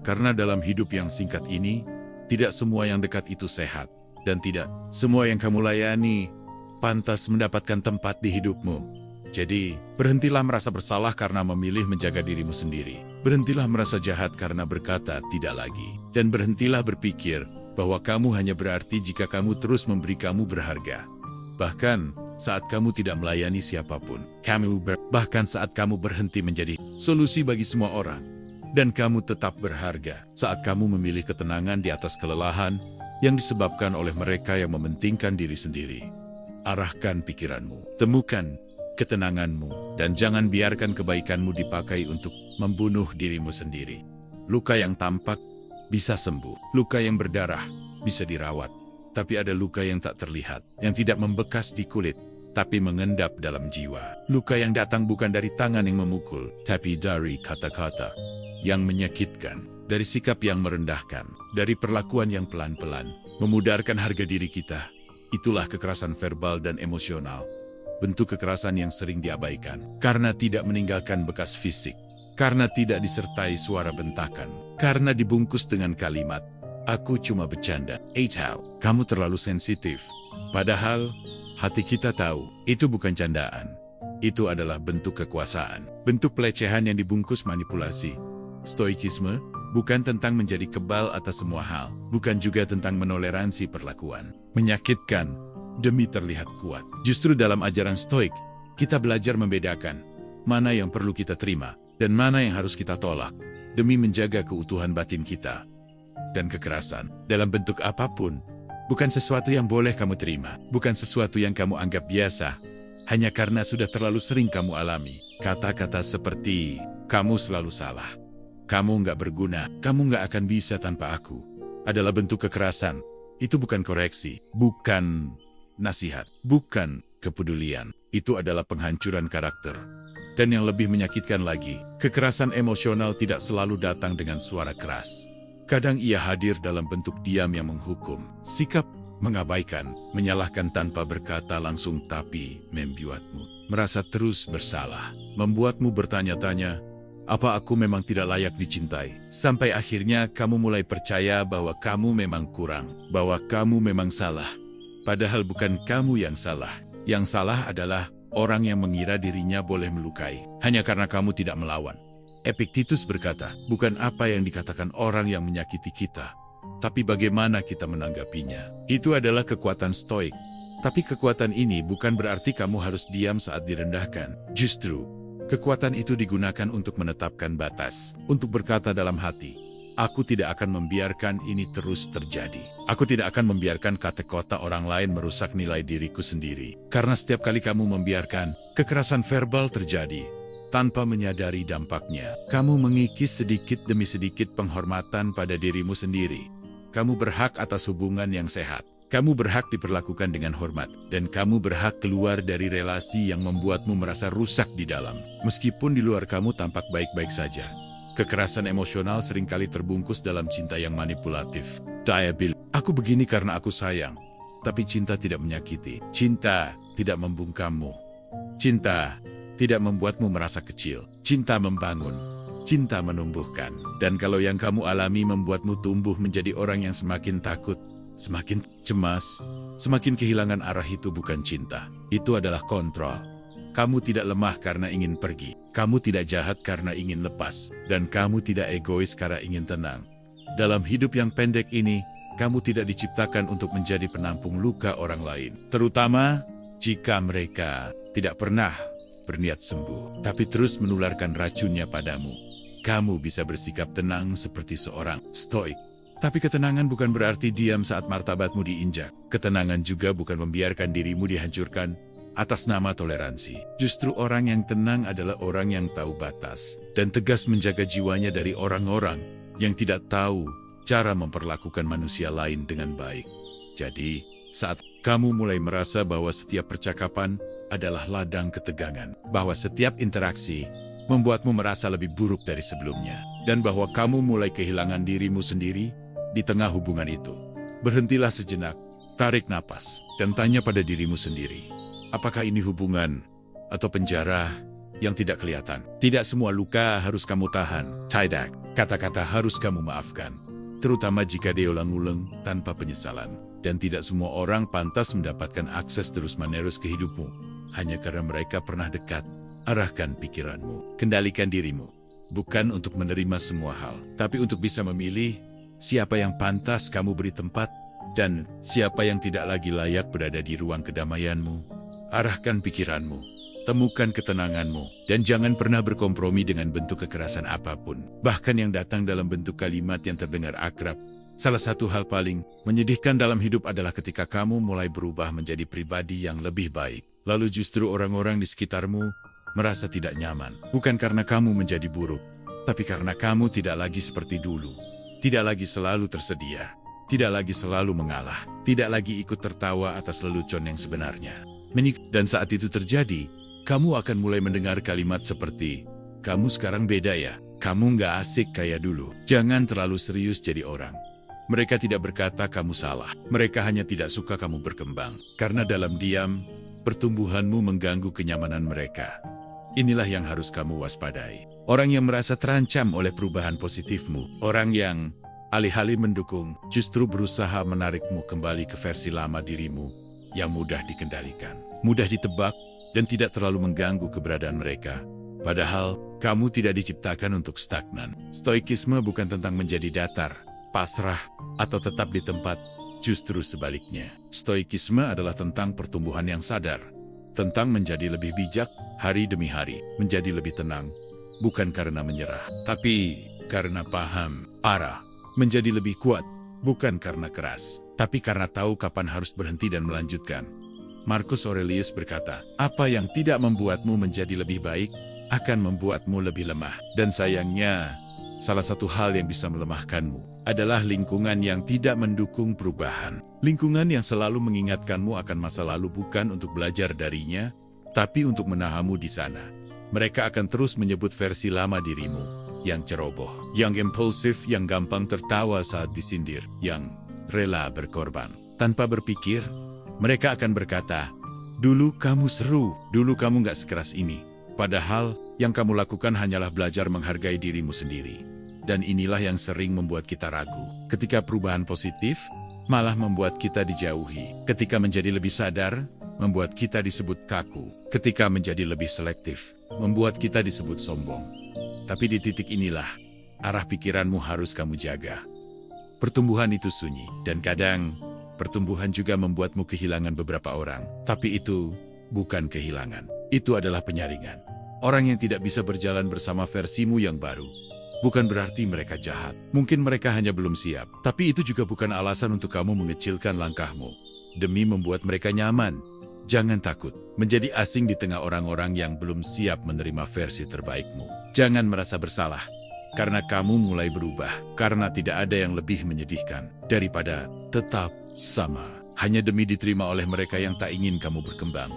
Karena dalam hidup yang singkat ini, tidak semua yang dekat itu sehat. Dan tidak semua yang kamu layani pantas mendapatkan tempat di hidupmu. Jadi, berhentilah merasa bersalah karena memilih menjaga dirimu sendiri. Berhentilah merasa jahat karena berkata tidak lagi. Dan berhentilah berpikir bahwa kamu hanya berarti jika kamu terus memberi kamu berharga. Bahkan, saat kamu tidak melayani siapapun, bahkan saat kamu berhenti menjadi solusi bagi semua orang. Dan kamu tetap berharga saat kamu memilih ketenangan di atas kelelahan yang disebabkan oleh mereka yang mementingkan diri sendiri. Arahkan pikiranmu, temukan ketenanganmu, dan jangan biarkan kebaikanmu dipakai untuk membunuh dirimu sendiri. Luka yang tampak bisa sembuh, luka yang berdarah bisa dirawat, tapi ada luka yang tak terlihat, yang tidak membekas di kulit, tapi mengendap dalam jiwa. Luka yang datang bukan dari tangan yang memukul, tapi dari kata-kata yang menyakitkan, dari sikap yang merendahkan, dari perlakuan yang pelan-pelan, memudarkan harga diri kita. Itulah kekerasan verbal dan emosional. Bentuk kekerasan yang sering diabaikan, karena tidak meninggalkan bekas fisik, karena tidak disertai suara bentakan, karena dibungkus dengan kalimat, "Aku cuma bercanda." Kamu terlalu sensitif. Padahal, hati kita tahu, itu bukan candaan. Itu adalah bentuk kekuasaan, bentuk pelecehan yang dibungkus manipulasi. Stoikisme bukan tentang menjadi kebal atas semua hal, bukan juga tentang menoleransi perlakuan menyakitkan demi terlihat kuat. Justru dalam ajaran Stoik, kita belajar membedakan mana yang perlu kita terima dan mana yang harus kita tolak demi menjaga keutuhan batin kita. Dan kekerasan, dalam bentuk apapun, bukan sesuatu yang boleh kamu terima, bukan sesuatu yang kamu anggap biasa, hanya karena sudah terlalu sering kamu alami. Kata-kata seperti, "Kamu selalu salah, kamu nggak berguna, kamu nggak akan bisa tanpa aku," adalah bentuk kekerasan. Itu bukan koreksi, bukan nasihat, bukan kepedulian. Itu adalah penghancuran karakter. Dan yang lebih menyakitkan lagi, kekerasan emosional tidak selalu datang dengan suara keras. Kadang ia hadir dalam bentuk diam yang menghukum, sikap mengabaikan, menyalahkan tanpa berkata langsung, tapi membuatmu merasa terus bersalah, membuatmu bertanya-tanya, "Apa aku memang tidak layak dicintai?" Sampai akhirnya kamu mulai percaya bahwa kamu memang kurang, bahwa kamu memang salah. Padahal bukan kamu yang salah. Yang salah adalah orang yang mengira dirinya boleh melukai hanya karena kamu tidak melawan. Epictetus berkata, bukan apa yang dikatakan orang yang menyakiti kita, tapi bagaimana kita menanggapinya. Itu adalah kekuatan Stoik. Tapi kekuatan ini bukan berarti kamu harus diam saat direndahkan. Justru, kekuatan itu digunakan untuk menetapkan batas, untuk berkata dalam hati, "Aku tidak akan membiarkan ini terus terjadi. Aku tidak akan membiarkan kata-kata orang lain merusak nilai diriku sendiri." Karena setiap kali kamu membiarkan kekerasan verbal terjadi, tanpa menyadari dampaknya, kamu mengikis sedikit demi sedikit penghormatan pada dirimu sendiri. Kamu berhak atas hubungan yang sehat. Kamu berhak diperlakukan dengan hormat. Dan kamu berhak keluar dari relasi yang membuatmu merasa rusak di dalam. Meskipun di luar kamu tampak baik-baik saja. Kekerasan emosional seringkali terbungkus dalam cinta yang manipulatif. Dia bilang, "Aku begini karena aku sayang." Tapi cinta tidak menyakiti. Cinta tidak membungkammu. Cinta tidak membuatmu merasa kecil. Cinta membangun. Cinta menumbuhkan. Dan kalau yang kamu alami membuatmu tumbuh menjadi orang yang semakin takut, semakin cemas, semakin kehilangan arah, itu bukan cinta. Itu adalah kontrol. Kamu tidak lemah karena ingin pergi. Kamu tidak jahat karena ingin lepas. Dan kamu tidak egois karena ingin tenang. Dalam hidup yang pendek ini, kamu tidak diciptakan untuk menjadi penampung luka orang lain. Terutama jika mereka tidak pernah berniat sembuh, tapi terus menularkan racunnya padamu. Kamu bisa bersikap tenang seperti seorang stoik. Tapi ketenangan bukan berarti diam saat martabatmu diinjak. Ketenangan juga bukan membiarkan dirimu dihancurkan atas nama toleransi. Justru orang yang tenang adalah orang yang tahu batas dan tegas menjaga jiwanya dari orang-orang yang tidak tahu cara memperlakukan manusia lain dengan baik. Jadi, saat kamu mulai merasa bahwa setiap percakapan adalah ladang ketegangan, bahwa setiap interaksi membuatmu merasa lebih buruk dari sebelumnya, dan bahwa kamu mulai kehilangan dirimu sendiri di tengah hubungan itu, berhentilah sejenak, tarik napas, dan tanya pada dirimu sendiri, apakah ini hubungan atau penjara yang tidak kelihatan? Tidak semua luka harus kamu tahan. Tidak, kata-kata harus kamu maafkan, terutama jika diulang-ulang tanpa penyesalan. Dan tidak semua orang pantas mendapatkan akses terus-menerus ke hidupmu, hanya karena mereka pernah dekat. Arahkan pikiranmu, kendalikan dirimu, bukan untuk menerima semua hal, tapi untuk bisa memilih siapa yang pantas kamu beri tempat, dan siapa yang tidak lagi layak berada di ruang kedamaianmu. Arahkan pikiranmu, temukan ketenanganmu, dan jangan pernah berkompromi dengan bentuk kekerasan apapun, bahkan yang datang dalam bentuk kalimat yang terdengar akrab. Salah satu hal paling menyedihkan dalam hidup adalah ketika kamu mulai berubah menjadi pribadi yang lebih baik, lalu justru orang-orang di sekitarmu merasa tidak nyaman, bukan karena kamu menjadi buruk, tapi karena kamu tidak lagi seperti dulu, tidak lagi selalu tersedia, tidak lagi selalu mengalah, tidak lagi ikut tertawa atas lelucon yang sebenarnya. Dan saat itu terjadi, kamu akan mulai mendengar kalimat seperti, kamu sekarang beda ya, kamu nggak asik kayak dulu, jangan terlalu serius jadi orang. Mereka tidak berkata kamu salah, mereka hanya tidak suka kamu berkembang, karena dalam diam, pertumbuhanmu mengganggu kenyamanan mereka. Inilah yang harus kamu waspadai. Orang yang merasa terancam oleh perubahan positifmu, orang yang alih-alih mendukung, justru berusaha menarikmu kembali ke versi lama dirimu yang mudah dikendalikan, mudah ditebak, dan tidak terlalu mengganggu keberadaan mereka. Padahal, kamu tidak diciptakan untuk stagnan. Stoikisme bukan tentang menjadi datar, pasrah, atau tetap di tempat. Justru sebaliknya, stoikisme adalah tentang pertumbuhan yang sadar, tentang menjadi lebih bijak hari demi hari, menjadi lebih tenang, bukan karena menyerah, tapi karena paham arah, menjadi lebih kuat, bukan karena keras, tapi karena tahu kapan harus berhenti dan melanjutkan. Marcus Aurelius berkata, apa yang tidak membuatmu menjadi lebih baik, akan membuatmu lebih lemah. Dan sayangnya, salah satu hal yang bisa melemahkanmu adalah lingkungan yang tidak mendukung perubahan. Lingkungan yang selalu mengingatkanmu akan masa lalu bukan untuk belajar darinya, tapi untuk menahanmu di sana. Mereka akan terus menyebut versi lama dirimu, yang ceroboh, yang impulsif, yang gampang tertawa saat disindir, yang rela berkorban. Tanpa berpikir, mereka akan berkata, dulu kamu seru, dulu kamu gak sekeras ini. Padahal, yang kamu lakukan hanyalah belajar menghargai dirimu sendiri. Dan inilah yang sering membuat kita ragu. Ketika perubahan positif, malah membuat kita dijauhi. Ketika menjadi lebih sadar, membuat kita disebut kaku. Ketika menjadi lebih selektif, membuat kita disebut sombong. Tapi di titik inilah, arah pikiranmu harus kamu jaga. Pertumbuhan itu sunyi, dan kadang, pertumbuhan juga membuatmu kehilangan beberapa orang. Tapi itu bukan kehilangan. Itu adalah penyaringan. Orang yang tidak bisa berjalan bersama versimu yang baru, bukan berarti mereka jahat. Mungkin mereka hanya belum siap. Tapi itu juga bukan alasan untuk kamu mengecilkan langkahmu. Demi membuat mereka nyaman, jangan takut menjadi asing di tengah orang-orang yang belum siap menerima versi terbaikmu. Jangan merasa bersalah, karena kamu mulai berubah. Karena tidak ada yang lebih menyedihkan daripada tetap sama, hanya demi diterima oleh mereka yang tak ingin kamu berkembang.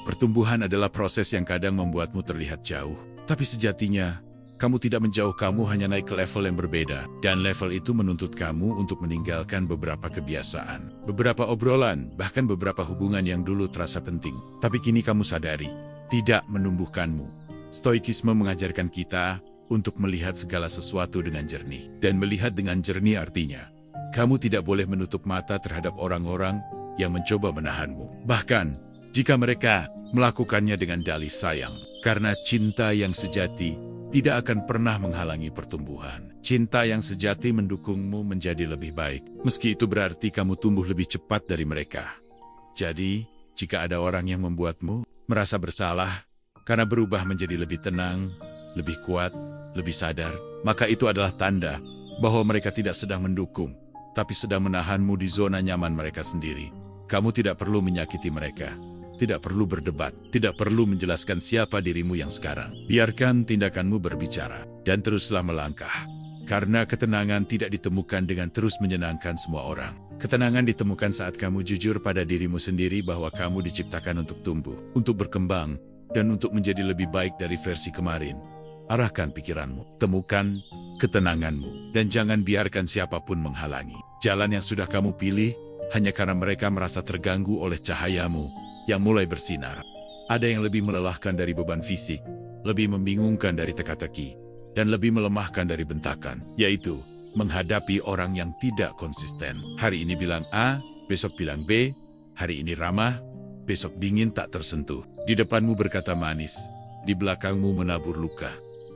Pertumbuhan adalah proses yang kadang membuatmu terlihat jauh, tapi sejatinya, kamu tidak menjauh, kamu hanya naik ke level yang berbeda. Dan level itu menuntut kamu untuk meninggalkan beberapa kebiasaan, beberapa obrolan, bahkan beberapa hubungan yang dulu terasa penting. Tapi kini kamu sadari, tidak menumbuhkanmu. Stoikisme mengajarkan kita untuk melihat segala sesuatu dengan jernih. Dan melihat dengan jernih artinya, kamu tidak boleh menutup mata terhadap orang-orang yang mencoba menahanmu. Bahkan, jika mereka melakukannya dengan dalih sayang. Karena cinta yang sejati tidak akan pernah menghalangi pertumbuhan. Cinta yang sejati mendukungmu menjadi lebih baik, meski itu berarti kamu tumbuh lebih cepat dari mereka. Jadi, jika ada orang yang membuatmu merasa bersalah karena berubah menjadi lebih tenang, lebih kuat, lebih sadar, maka itu adalah tanda bahwa mereka tidak sedang mendukung, tapi sedang menahanmu di zona nyaman mereka sendiri. Kamu tidak perlu menyakiti mereka, tidak perlu berdebat, tidak perlu menjelaskan siapa dirimu yang sekarang. Biarkan tindakanmu berbicara, dan teruslah melangkah. Karena ketenangan tidak ditemukan dengan terus menyenangkan semua orang. Ketenangan ditemukan saat kamu jujur pada dirimu sendiri bahwa kamu diciptakan untuk tumbuh, untuk berkembang, dan untuk menjadi lebih baik dari versi kemarin. Arahkan pikiranmu, temukan ketenanganmu, dan jangan biarkan siapapun menghalangi jalan yang sudah kamu pilih hanya karena mereka merasa terganggu oleh cahayamu yang mulai bersinar. Ada yang lebih melelahkan dari beban fisik, lebih membingungkan dari teka-teki, dan lebih melemahkan dari bentakan, yaitu menghadapi orang yang tidak konsisten. Hari ini bilang A, besok bilang B, hari ini ramah, besok dingin tak tersentuh. Di depanmu berkata manis, di belakangmu menabur luka.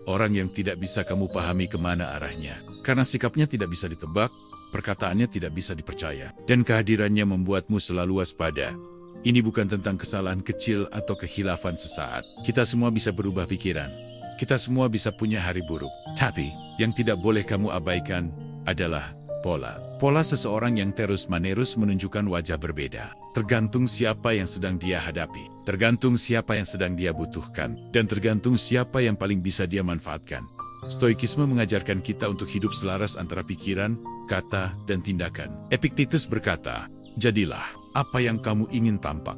Orang yang tidak bisa kamu pahami kemana arahnya. Karena sikapnya tidak bisa ditebak, perkataannya tidak bisa dipercaya, dan kehadirannya membuatmu selalu waspada. Ini bukan tentang kesalahan kecil atau kehilafan sesaat. Kita semua bisa berubah pikiran. Kita semua bisa punya hari buruk. Tapi, yang tidak boleh kamu abaikan adalah pola. Pola seseorang yang terus-menerus menunjukkan wajah berbeda. Tergantung siapa yang sedang dia hadapi. Tergantung siapa yang sedang dia butuhkan. Dan tergantung siapa yang paling bisa dia manfaatkan. Stoikisme mengajarkan kita untuk hidup selaras antara pikiran, kata, dan tindakan. Epictetus berkata, jadilah apa yang kamu ingin tampak.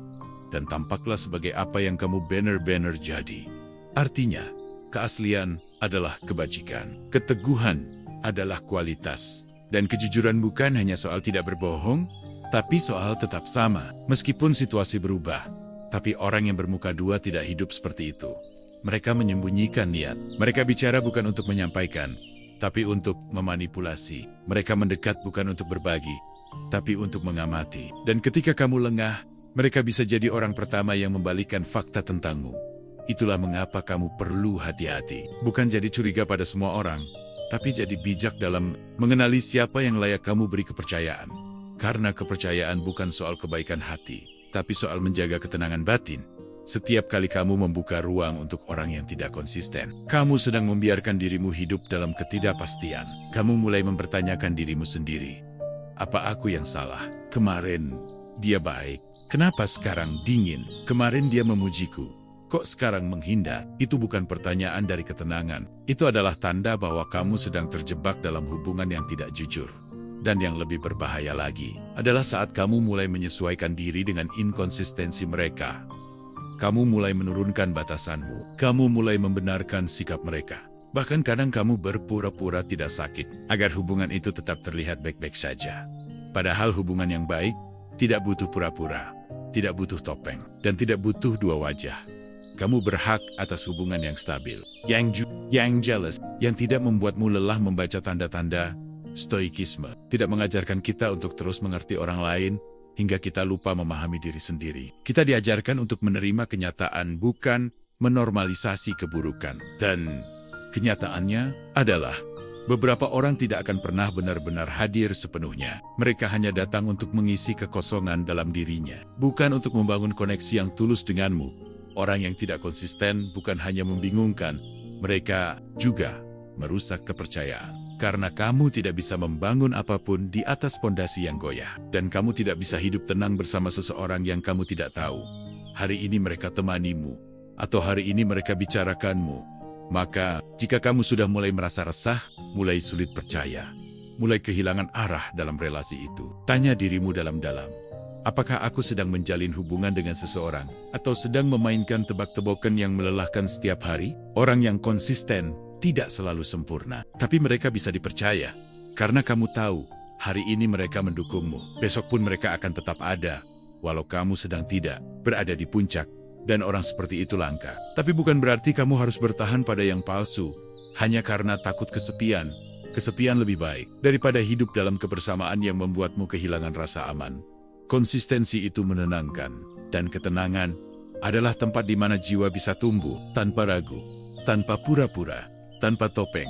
Dan tampaklah sebagai apa yang kamu benar-benar jadi. Artinya, keaslian adalah kebajikan. Keteguhan adalah kualitas. Dan kejujuran bukan hanya soal tidak berbohong, tapi soal tetap sama. Meskipun situasi berubah, tapi orang yang bermuka dua tidak hidup seperti itu. Mereka menyembunyikan niat. Mereka bicara bukan untuk menyampaikan, tapi untuk memanipulasi. Mereka mendekat bukan untuk berbagi, tapi untuk mengamati. Dan ketika kamu lengah, mereka bisa jadi orang pertama yang membalikkan fakta tentangmu. Itulah mengapa kamu perlu hati-hati. Bukan jadi curiga pada semua orang, tapi jadi bijak dalam mengenali siapa yang layak kamu beri kepercayaan. Karena kepercayaan bukan soal kebaikan hati, tapi soal menjaga ketenangan batin. Setiap kali kamu membuka ruang untuk orang yang tidak konsisten, kamu sedang membiarkan dirimu hidup dalam ketidakpastian. Kamu mulai mempertanyakan dirimu sendiri. Apa aku yang salah? Kemarin dia baik, kenapa sekarang dingin? Kemarin dia memujiku, kok sekarang menghindar? Itu bukan pertanyaan dari ketenangan. Itu adalah tanda bahwa kamu sedang terjebak dalam hubungan yang tidak jujur. Dan yang lebih berbahaya lagi, adalah saat kamu mulai menyesuaikan diri dengan inkonsistensi mereka. Kamu mulai menurunkan batasanmu. Kamu mulai membenarkan sikap mereka. Bahkan kadang kamu berpura-pura tidak sakit, agar hubungan itu tetap terlihat baik-baik saja. Padahal hubungan yang baik, tidak butuh pura-pura, tidak butuh topeng, dan tidak butuh dua wajah. Kamu berhak atas hubungan yang stabil, yang jealous, yang tidak membuatmu lelah membaca tanda-tanda. Stoikisme tidak mengajarkan kita untuk terus mengerti orang lain, hingga kita lupa memahami diri sendiri. Kita diajarkan untuk menerima kenyataan, bukan menormalisasi keburukan. Dan kenyataannya adalah, beberapa orang tidak akan pernah benar-benar hadir sepenuhnya. Mereka hanya datang untuk mengisi kekosongan dalam dirinya, bukan untuk membangun koneksi yang tulus denganmu. Orang yang tidak konsisten bukan hanya membingungkan, mereka juga merusak kepercayaan. Karena kamu tidak bisa membangun apapun di atas fondasi yang goyah. Dan kamu tidak bisa hidup tenang bersama seseorang yang kamu tidak tahu. Hari ini mereka temanimu, atau hari ini mereka bicarakanmu. Maka, jika kamu sudah mulai merasa resah, mulai sulit percaya, mulai kehilangan arah dalam relasi itu, tanya dirimu dalam-dalam. Apakah aku sedang menjalin hubungan dengan seseorang, atau sedang memainkan tebak-tebakan yang melelahkan setiap hari? Orang yang konsisten tidak selalu sempurna, tapi mereka bisa dipercaya. Karena kamu tahu, hari ini mereka mendukungmu. Besok pun mereka akan tetap ada, walau kamu sedang tidak berada di puncak. Dan orang seperti itu langka. Tapi bukan berarti kamu harus bertahan pada yang palsu, hanya karena takut kesepian. Kesepian lebih baik daripada hidup dalam kebersamaan yang membuatmu kehilangan rasa aman. Konsistensi itu menenangkan, dan ketenangan adalah tempat di mana jiwa bisa tumbuh tanpa ragu, tanpa pura-pura, tanpa topeng.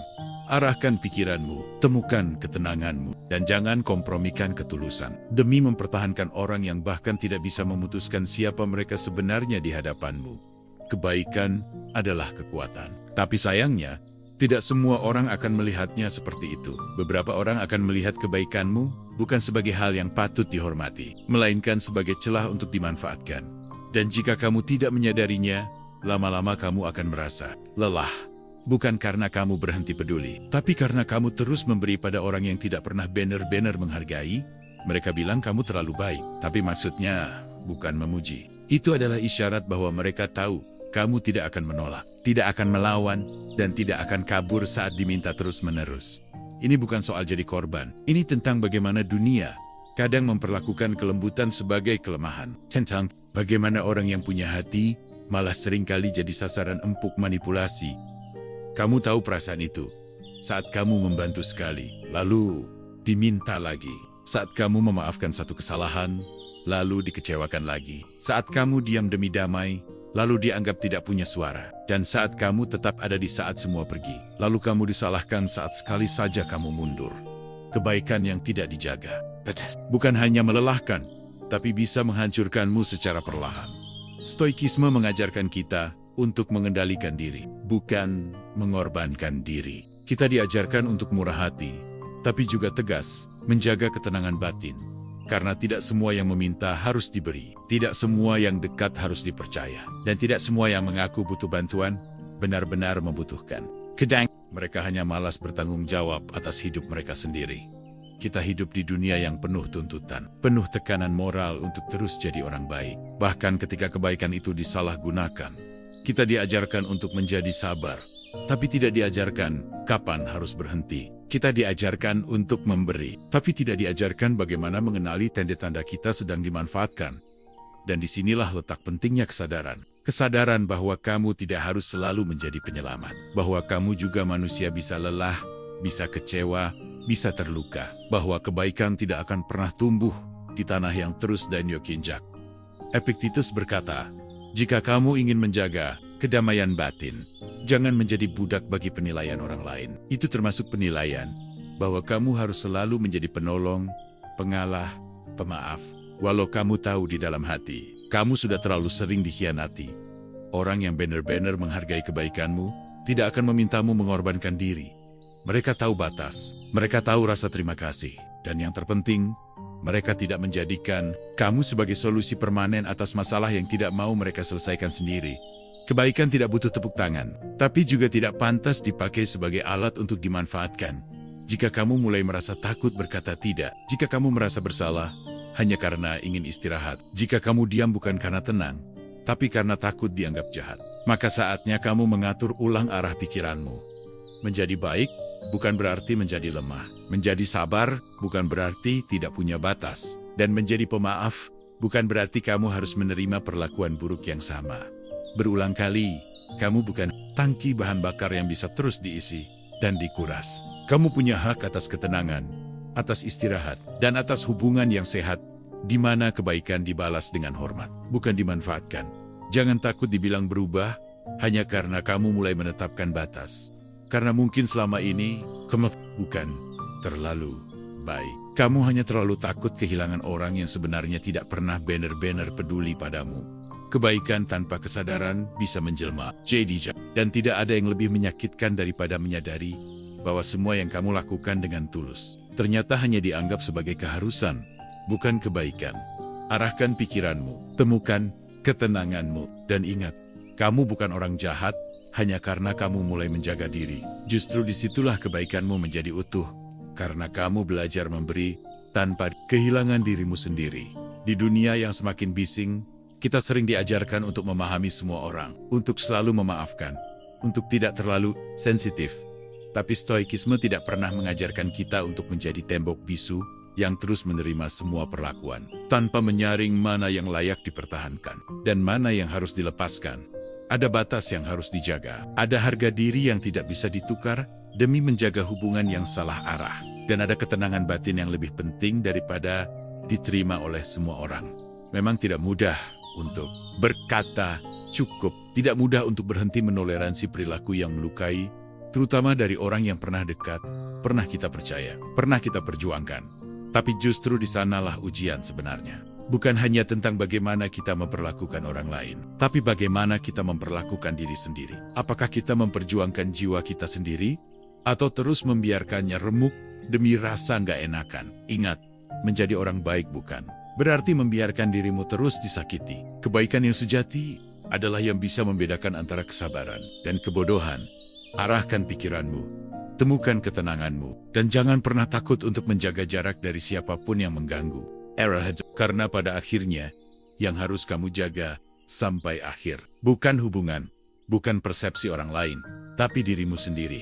Arahkan pikiranmu, temukan ketenanganmu, dan jangan kompromikan ketulusan demi mempertahankan orang yang bahkan tidak bisa memutuskan siapa mereka sebenarnya di hadapanmu. Kebaikan adalah kekuatan. Tapi sayangnya, tidak semua orang akan melihatnya seperti itu. Beberapa orang akan melihat kebaikanmu bukan sebagai hal yang patut dihormati, melainkan sebagai celah untuk dimanfaatkan. Dan jika kamu tidak menyadarinya, lama-lama kamu akan merasa lelah. Bukan karena kamu berhenti peduli, tapi karena kamu terus memberi pada orang yang tidak pernah benar-benar menghargai. Mereka bilang kamu terlalu baik, tapi maksudnya bukan memuji. Itu adalah isyarat bahwa mereka tahu kamu tidak akan menolak, tidak akan melawan, dan tidak akan kabur saat diminta terus-menerus. Ini bukan soal jadi korban. Ini tentang bagaimana dunia kadang memperlakukan kelembutan sebagai kelemahan. Tentang bagaimana orang yang punya hati malah seringkali jadi sasaran empuk manipulasi. Kamu tahu perasaan itu saat kamu membantu sekali, lalu diminta lagi. Saat kamu memaafkan satu kesalahan, lalu dikecewakan lagi. Saat kamu diam demi damai, lalu dianggap tidak punya suara. Dan saat kamu tetap ada di saat semua pergi, lalu kamu disalahkan saat sekali saja kamu mundur. Kebaikan yang tidak dijaga bukan hanya melelahkan, tapi bisa menghancurkanmu secara perlahan. Stoikisme mengajarkan kita untuk mengendalikan diri, bukan mengorbankan diri. Kita diajarkan untuk murah hati, tapi juga tegas, menjaga ketenangan batin. Karena tidak semua yang meminta harus diberi, tidak semua yang dekat harus dipercaya, dan tidak semua yang mengaku butuh bantuan benar-benar membutuhkan. Kadang mereka hanya malas bertanggung jawab atas hidup mereka sendiri. Kita hidup di dunia yang penuh tuntutan, penuh tekanan moral untuk terus jadi orang baik. Bahkan ketika kebaikan itu disalahgunakan, kita diajarkan untuk menjadi sabar, tapi tidak diajarkan kapan harus berhenti. Kita diajarkan untuk memberi, tapi tidak diajarkan bagaimana mengenali tanda-tanda kita sedang dimanfaatkan. Dan disinilah letak pentingnya kesadaran. Kesadaran bahwa kamu tidak harus selalu menjadi penyelamat. Bahwa kamu juga manusia bisa lelah, bisa kecewa, bisa terluka. Bahwa kebaikan tidak akan pernah tumbuh di tanah yang terus danyok injak. Epictetus berkata, jika kamu ingin menjaga kedamaian batin, jangan menjadi budak bagi penilaian orang lain. Itu termasuk penilaian bahwa kamu harus selalu menjadi penolong, pengalah, pemaaf. Walau kamu tahu di dalam hati, kamu sudah terlalu sering dikhianati. Orang yang benar-benar menghargai kebaikanmu tidak akan memintamu mengorbankan diri. Mereka tahu batas, mereka tahu rasa terima kasih. Dan yang terpenting, mereka tidak menjadikan kamu sebagai solusi permanen atas masalah yang tidak mau mereka selesaikan sendiri. Kebaikan tidak butuh tepuk tangan, tapi juga tidak pantas dipakai sebagai alat untuk dimanfaatkan. Jika kamu mulai merasa takut berkata tidak, jika kamu merasa bersalah hanya karena ingin istirahat, jika kamu diam bukan karena tenang, tapi karena takut dianggap jahat, maka saatnya kamu mengatur ulang arah pikiranmu. Menjadi baik bukan berarti menjadi lemah. Menjadi sabar bukan berarti tidak punya batas. Dan menjadi pemaaf bukan berarti kamu harus menerima perlakuan buruk yang sama. Berulang kali, kamu bukan tangki bahan bakar yang bisa terus diisi dan dikuras. Kamu punya hak atas ketenangan, atas istirahat, dan atas hubungan yang sehat, di mana kebaikan dibalas dengan hormat, bukan dimanfaatkan. Jangan takut dibilang berubah, hanya karena kamu mulai menetapkan batas. Karena mungkin selama ini, kamu bukan terlalu baik. Kamu hanya terlalu takut kehilangan orang yang sebenarnya tidak pernah benar-benar peduli padamu. Kebaikan tanpa kesadaran bisa menjelma jadi, dan tidak ada yang lebih menyakitkan daripada menyadari bahwa semua yang kamu lakukan dengan tulus ternyata hanya dianggap sebagai keharusan, bukan kebaikan. Arahkan pikiranmu, temukan ketenanganmu, dan ingat, kamu bukan orang jahat hanya karena kamu mulai menjaga diri. Justru disitulah kebaikanmu menjadi utuh, karena kamu belajar memberi tanpa kehilangan dirimu sendiri. Di dunia yang semakin bising, kita sering diajarkan untuk memahami semua orang, untuk selalu memaafkan, untuk tidak terlalu sensitif. Tapi stoikisme tidak pernah mengajarkan kita untuk menjadi tembok bisu yang terus menerima semua perlakuan, tanpa menyaring mana yang layak dipertahankan dan mana yang harus dilepaskan. Ada batas yang harus dijaga, ada harga diri yang tidak bisa ditukar demi menjaga hubungan yang salah arah, dan ada ketenangan batin yang lebih penting daripada diterima oleh semua orang. Memang tidak mudah, untuk berkata cukup. Tidak mudah untuk berhenti menoleransi perilaku yang melukai, terutama dari orang yang pernah dekat, pernah kita percaya, pernah kita perjuangkan. Tapi justru di sanalah ujian sebenarnya. Bukan hanya tentang bagaimana kita memperlakukan orang lain, tapi bagaimana kita memperlakukan diri sendiri. Apakah kita memperjuangkan jiwa kita sendiri, atau terus membiarkannya remuk demi rasa nggak enakan? Ingat, menjadi orang baik bukan berarti membiarkan dirimu terus disakiti. Kebaikan yang sejati adalah yang bisa membedakan antara kesabaran dan kebodohan. Arahkan pikiranmu, temukan ketenanganmu, dan jangan pernah takut untuk menjaga jarak dari siapapun yang mengganggu. Arrowhead, karena pada akhirnya, yang harus kamu jaga sampai akhir, bukan hubungan, bukan persepsi orang lain, tapi dirimu sendiri.